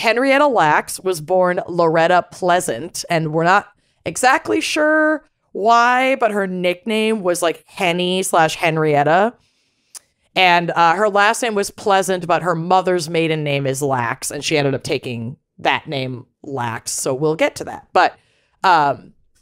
Henrietta Lacks was born Loretta Pleasant, and we're not exactly sure why, but her nickname was like Henny/Henrietta. And her last name was Pleasant, but her mother's maiden name is Lacks, and she ended up taking that name Lacks. So we'll get to that. But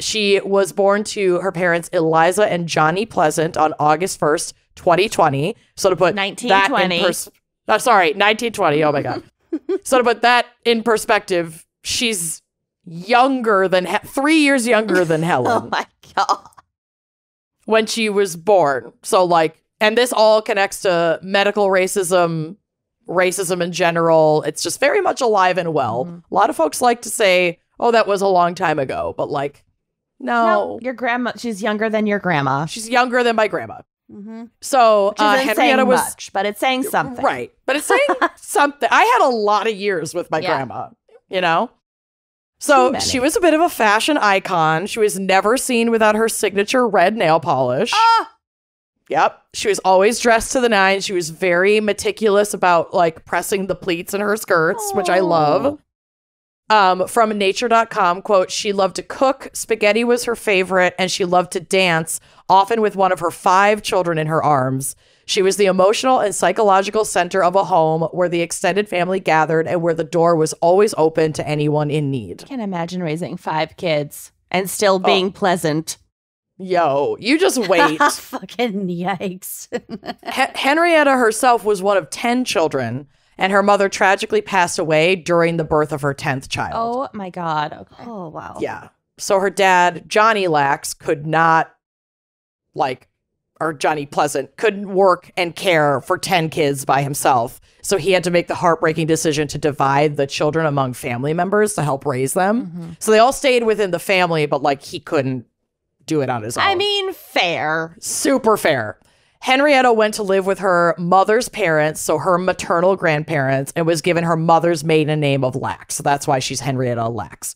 she was born to her parents, Eliza and Johnny Pleasant, on August 1st, 2020. So to put 1920. 1920. Oh my God. So to put that in perspective, she's younger than 3 years younger than Helen. Oh my God. When she was born. So like, and this all connects to medical racism in general. It's just very much alive and well. A lot of folks like to say, oh, that was a long time ago. But like, no. Your grandma, she's younger than your grandma. She's younger than my grandma. So Henrietta was much, but it's saying something. Right. But it's saying something. I had a lot of years with my grandma, you know? So she was a bit of a fashion icon. She was never seen without her signature red nail polish. Yep. She was always dressed to the nines. She was very meticulous about like pressing the pleats in her skirts, which I love. From nature.com, quote, she loved to cook. Spaghetti was her favorite, and she loved to dance, often with one of her 5 children in her arms. She was the emotional and psychological center of a home where the extended family gathered and where the door was always open to anyone in need. I can't imagine raising 5 kids and still being pleasant. Yo, you just wait. Fucking yikes. Henrietta herself was one of 10 children, and her mother tragically passed away during the birth of her 10th child. Oh my God. Okay. Oh, wow. Yeah. So her dad, Johnny Lacks, could not, or Johnny Pleasant, couldn't work and care for 10 kids by himself. So he had to make the heartbreaking decision to divide the children among family members to help raise them. So they all stayed within the family, but like he couldn't do it on his own. I mean, fair. Super fair. Henrietta went to live with her mother's parents, so her maternal grandparents, and was given her mother's maiden name of Lacks. So that's why she's Henrietta Lacks.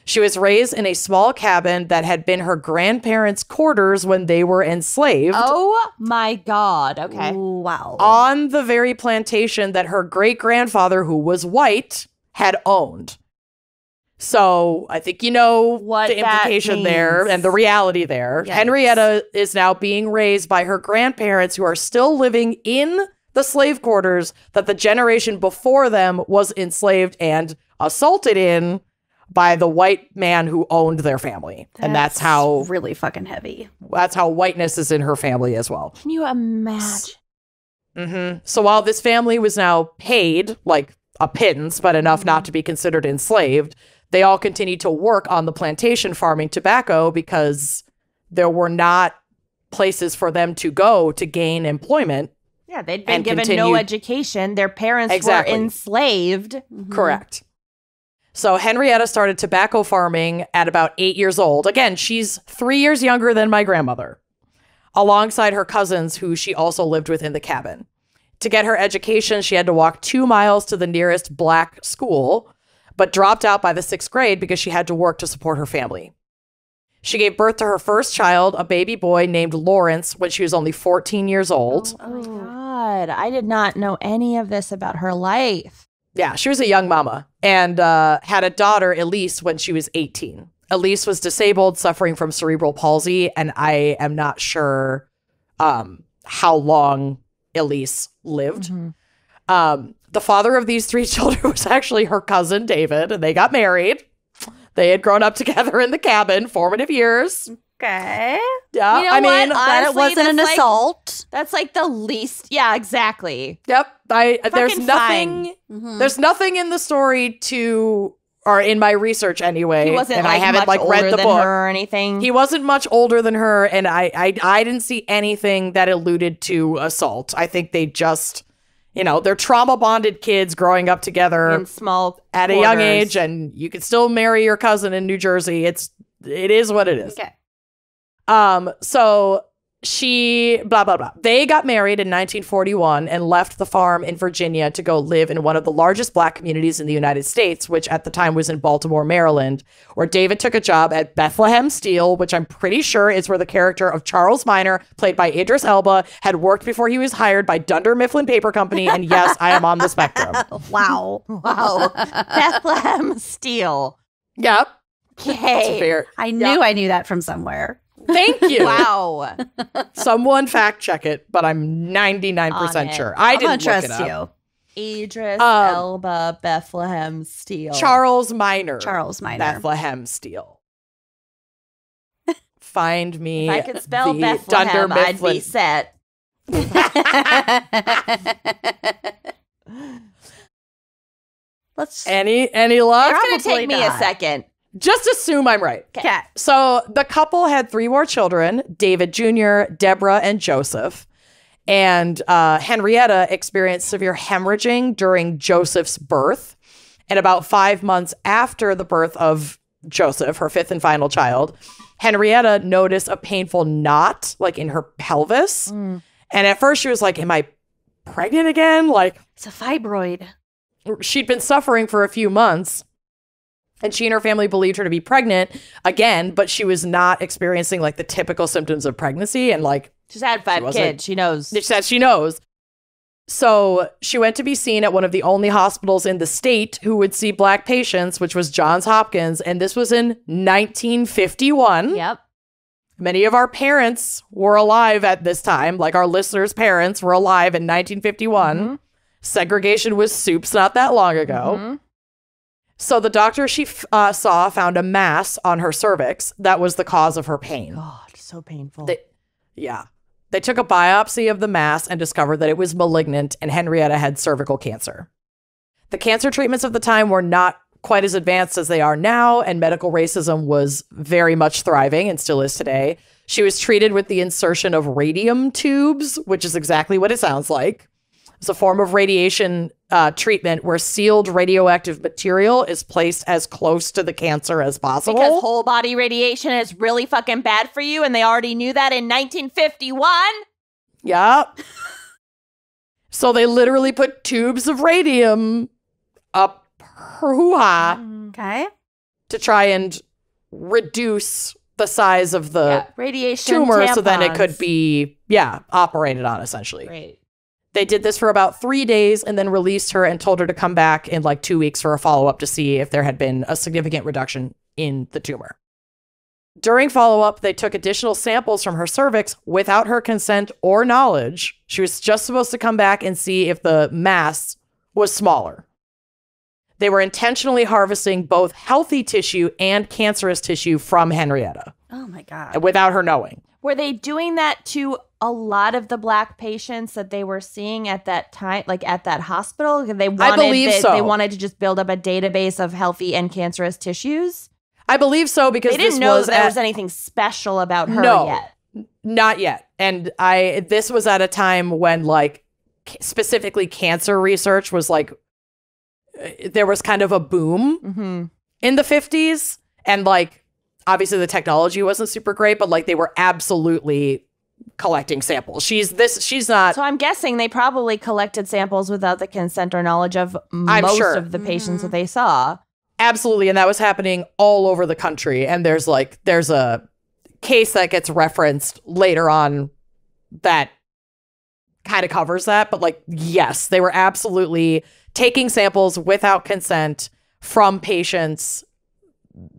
She was raised in a small cabin that had been her grandparents' quarters when they were enslaved. Oh my God. Okay. Wow. On the very plantation that her great-grandfather, who was white, had owned. So I think you know what the implication there and the reality there. Yikes. Henrietta is now being raised by her grandparents, who are still living in the slave quarters that the generation before them was enslaved and assaulted in by the white man who owned their family. And that's how really fucking heavy. That's how whiteness is in her family as well. Can you imagine? So while this family was now paid like a pittance, but enough not to be considered enslaved, they all continued to work on the plantation farming tobacco because there were not places for them to go to gain employment. Yeah, they'd been given no education. Their parents were enslaved. Correct. So Henrietta started tobacco farming at about 8 years old. Again, she's 3 years younger than my grandmother, alongside her cousins, who she also lived with in the cabin. To get her education, she had to walk 2 miles to the nearest black school, but dropped out by the 6th grade because she had to work to support her family. She gave birth to her first child, a baby boy named Lawrence, when she was only 14 years old. Oh my God. I did not know any of this about her life. Yeah, she was a young mama and had a daughter, Elise, when she was 18. Elise was disabled, suffering from cerebral palsy, and I am not sure how long Elise lived. The father of these 3 children was actually her cousin, David, and they got married. They had grown up together in the cabin, formative years. Okay. Yeah, You know I mean, what? That it Honestly, wasn't an that's like- assault. That's like the least. Yeah, exactly. yep. There's Fucking nothing. There's nothing in the story or in my research anyway. He wasn't and like I haven't much older read the than book her or anything. He wasn't much older than her, and I didn't see anything that alluded to assault. I think they just, they're trauma bonded kids growing up together in small at a young age, and you can still marry your cousin in New Jersey. It is what it is. Okay. So she, blah, blah, blah. They got married in 1941 and left the farm in Virginia to go live in one of the largest Black communities in the United States, which at the time was in Baltimore, Maryland, where David took a job at Bethlehem Steel, which I'm pretty sure is where the character of Charles Minor, played by Idris Elba, had worked before he was hired by Dunder Mifflin Paper Company. And yes, I am on the spectrum. Wow. Wow. Bethlehem Steel. Yep. Okay. I knew that from somewhere. Thank you. Wow. Someone fact check it, but I'm 99% sure. I didn't look it up. Idris Elba, Bethlehem Steel. Charles Minor. Bethlehem Steel. Find me. If I could spell Bethlehem, I'd be set. Any luck? It's going to take me a second. Just assume I'm right. Okay. So the couple had 3 more children, David Jr., Deborah, and Joseph. And Henrietta experienced severe hemorrhaging during Joseph's birth. And about 5 months after the birth of Joseph, her 5th and final child, Henrietta noticed a painful knot like in her pelvis. And at first she was like, am I pregnant again? Like, it's a fibroid. She'd been suffering for a few months. And she and her family believed her to be pregnant again, but she was not experiencing like the typical symptoms of pregnancy. And like, she's had 5 kids. She knows. She said she knows. So she went to be seen at one of the only hospitals in the state who would see Black patients, which was Johns Hopkins. And this was in 1951. Yep. Many of our parents were alive at this time. Like our listeners' parents were alive in 1951. Segregation was soups not that long ago. So the doctor she saw found a mass on her cervix that was the cause of her pain. God, so painful. They took a biopsy of the mass and discovered that it was malignant and Henrietta had cervical cancer. The cancer treatments of the time were not quite as advanced as they are now, and medical racism was very much thriving and still is today. She was treated with the insertion of radium tubes, which is exactly what it sounds like. It's a form of radiation treatment where sealed radioactive material is placed as close to the cancer as possible. Because whole body radiation is really fucking bad for you, and they already knew that in 1951. Yep. So they literally put tubes of radium up her hoo-ha to try and reduce the size of the radiation tumor tampons. So then it could be, operated on essentially. Right. They did this for about 3 days and then released her and told her to come back in like 2 weeks for a follow-up to see if there had been a significant reduction in the tumor. During follow-up, they took additional samples from her cervix without her consent or knowledge. She was just supposed to come back and see if the mass was smaller. They were intentionally harvesting both healthy tissue and cancerous tissue from Henrietta. Oh my God. Without her knowing. Were they doing that to a lot of the Black patients that they were seeing at that time, like at that hospital? I believe so. They wanted to just build up a database of healthy and cancerous tissues? I believe so because they didn't know there was anything special about her yet. Not yet. And this was at a time when like specifically cancer research was like, there was kind of a boom in the 50s. And like, obviously the technology wasn't super great, but like they were absolutely collecting samples. She's not. So I'm guessing they probably collected samples without the consent or knowledge of most of the patients that they saw. Absolutely. And that was happening all over the country. And there's a case that gets referenced later on that kind of covers that. But like, yes, they were absolutely taking samples without consent from patients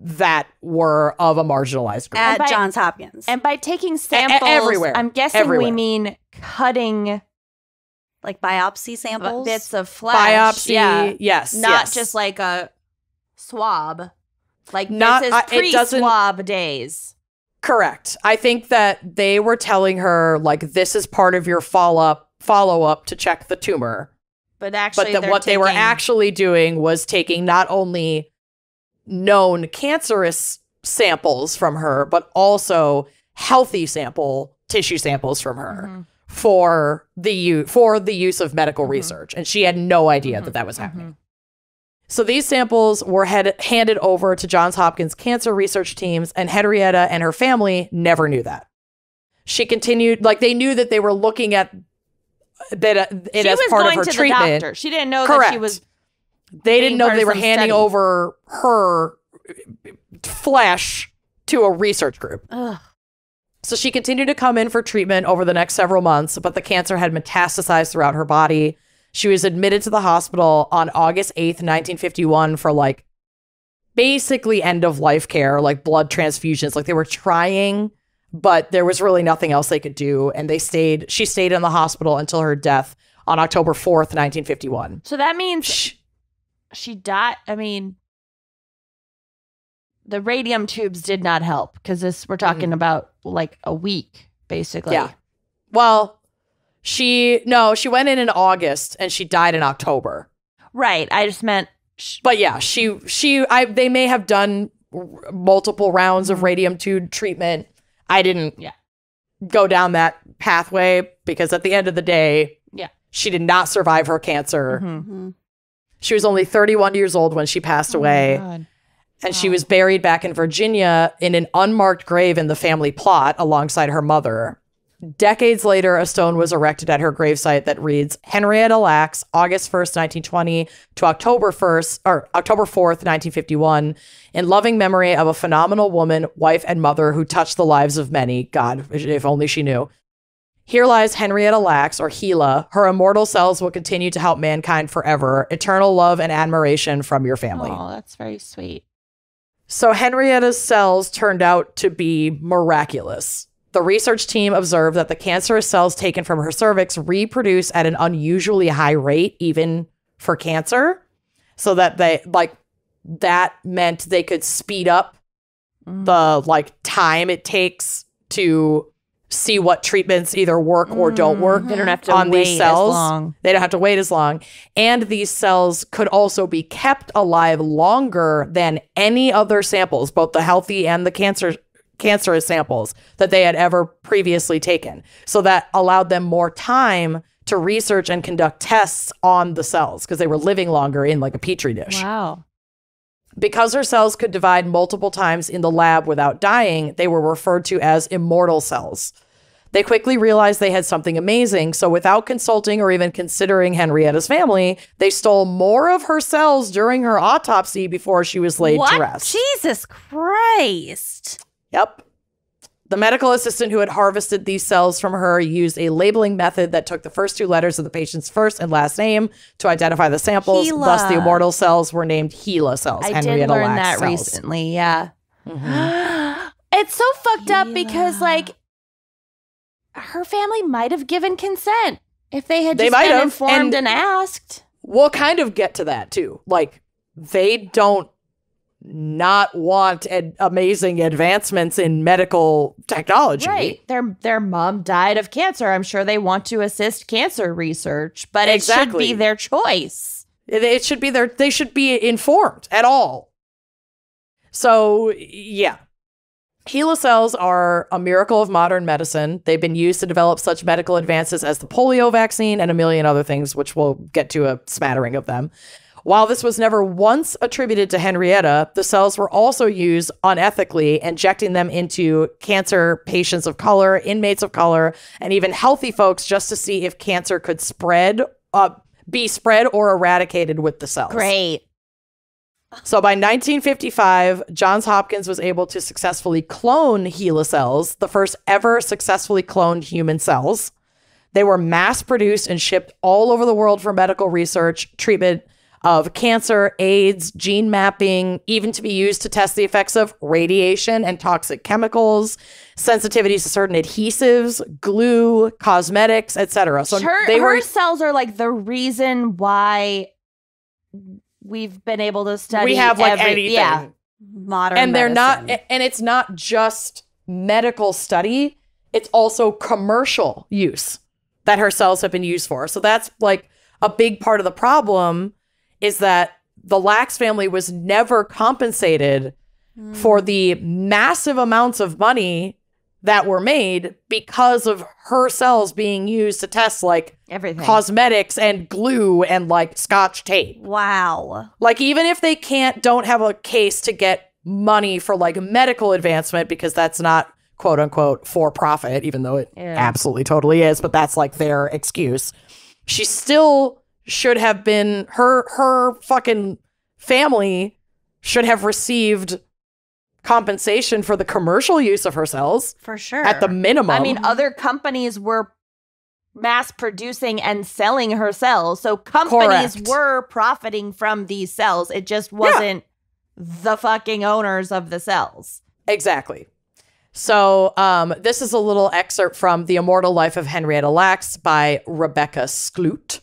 that were of a marginalized group. At Johns Hopkins. And by taking samples, everywhere. I'm guessing we mean cutting like biopsy samples? Bits of flesh. Biopsy, yes. Not just like a swab. Like not, this is pre-swab days. Correct. I think that they were telling her, like, this is part of your follow-up to check the tumor. But actually, what they were actually doing was taking not only known cancerous samples from her, but also healthy tissue samples from her for the use of medical research. And she had no idea that was happening. So these samples were handed over to Johns Hopkins cancer research teams, and Henrietta and her family never knew that. She continued, like they knew that they were looking at it as part of her treatment. The doctor. She didn't know that she was. They didn't know they were handing over her flesh to a research group. Ugh. So she continued to come in for treatment over the next several months, but the cancer had metastasized throughout her body. She was admitted to the hospital on August 8th, 1951 for like basically end of life care, like blood transfusions. Like they were trying, but there was really nothing else they could do. And she stayed in the hospital until her death on October 4th, 1951. So that means she died. I mean, the radium tubes did not help because we're talking about like a week, basically. Yeah. Well, she went in August and she died in October. Right. I just meant. But yeah, they may have done multiple rounds of radium tube treatment. I didn't go down that pathway because at the end of the day, she did not survive her cancer. Mm-hmm. She was only 31 years old when she passed away. And she was buried back in Virginia in an unmarked grave in the family plot alongside her mother. Decades later, a stone was erected at her gravesite that reads, Henrietta Lacks, August 1st, 1920 to October 4th, 1951, in loving memory of a phenomenal woman, wife, and mother who touched the lives of many. God, if only she knew. Here lies Henrietta Lacks, or Gila. Her immortal cells will continue to help mankind forever. Eternal love and admiration from your family. Oh, that's very sweet. So Henrietta's cells turned out to be miraculous. The research team observed that the cancerous cells taken from her cervix reproduce at an unusually high rate, even for cancer. So that that meant they could speed up the time it takes to see what treatments either work or don't work. They don't have to on wait these cells. as long. They don't have to wait as long. And these cells could also be kept alive longer than any other samples, both the healthy and the cancerous samples that they had ever previously taken. So that allowed them more time to research and conduct tests on the cells because they were living longer in like a petri dish. Wow. Because her cells could divide multiple times in the lab without dying, they were referred to as immortal cells. They quickly realized they had something amazing, so without consulting or even considering Henrietta's family, they stole more of her cells during her autopsy before she was laid to rest. Jesus Christ. Yep. The medical assistant who had harvested these cells from her used a labeling method that took the first two letters of the patient's first and last name to identify the samples. Gila. Thus, the immortal cells were named Gila cells. I did learn that recently, yeah. Mm-hmm. It's so fucked up because, her family might have given consent if they had just been informed and asked. We'll kind of get to that, too. They don't not want amazing advancements in medical technology. Right. Their mom died of cancer. I'm sure they want to assist cancer research, but it should be their choice. It should be they should be informed at all. So, yeah. Gila cells are a miracle of modern medicine. They've been used to develop such medical advances as the polio vaccine and a million other things, which we'll get to a smattering of them. While this was never once attributed to Henrietta, the cells were also used unethically, injecting them into cancer patients of color, inmates of color, and even healthy folks just to see if cancer could be spread or eradicated with the cells. Great. So by 1955, Johns Hopkins was able to successfully clone Gila cells, the first ever successfully cloned human cells. They were mass produced and shipped all over the world for medical research, treatment of cancer, AIDS, gene mapping, even to be used to test the effects of radiation and toxic chemicals, sensitivities to certain adhesives, glue, cosmetics, etc. So her cells are the reason why we've been able to study. We have anything. Modern and they're medicine. not, and it's not just medical study, it's also commercial use that her cells have been used for. So that's a big part of the problem is that the Lacks family was never compensated for the massive amounts of money that were made because of her cells being used to test everything, cosmetics and glue and Scotch tape. Wow. Even if they don't have a case to get money for medical advancement because that's not quote unquote for profit, even though it absolutely totally is, but that's like their excuse. She still should have been, her fucking family should have received compensation for the commercial use of her cells. For sure. At the minimum. I mean, other companies were mass producing and selling her cells. So companies were profiting from these cells. It just wasn't the fucking owners of the cells. Exactly. So this is a little excerpt from The Immortal Life of Henrietta Lacks by Rebecca Skloot.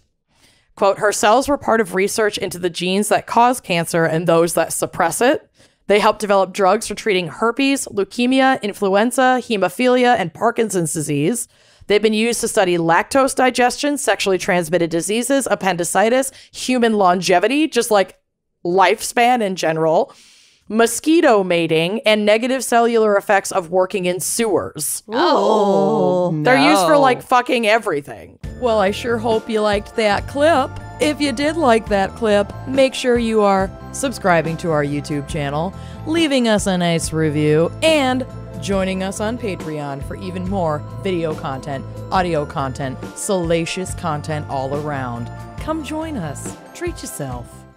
Quote, her cells were part of research into the genes that cause cancer and those that suppress it. They helped develop drugs for treating herpes, leukemia, influenza, hemophilia, and Parkinson's disease. They've been used to study lactose digestion, sexually transmitted diseases, appendicitis, human longevity, just like lifespan in general, mosquito mating, and negative cellular effects of working in sewers. Oh, no. They're used for like fucking everything. Well, I sure hope you liked that clip. If you did like that clip, make sure you are subscribing to our YouTube channel, leaving us a nice review, and joining us on Patreon for even more video content, audio content, salacious content all around. Come join us. Treat yourself.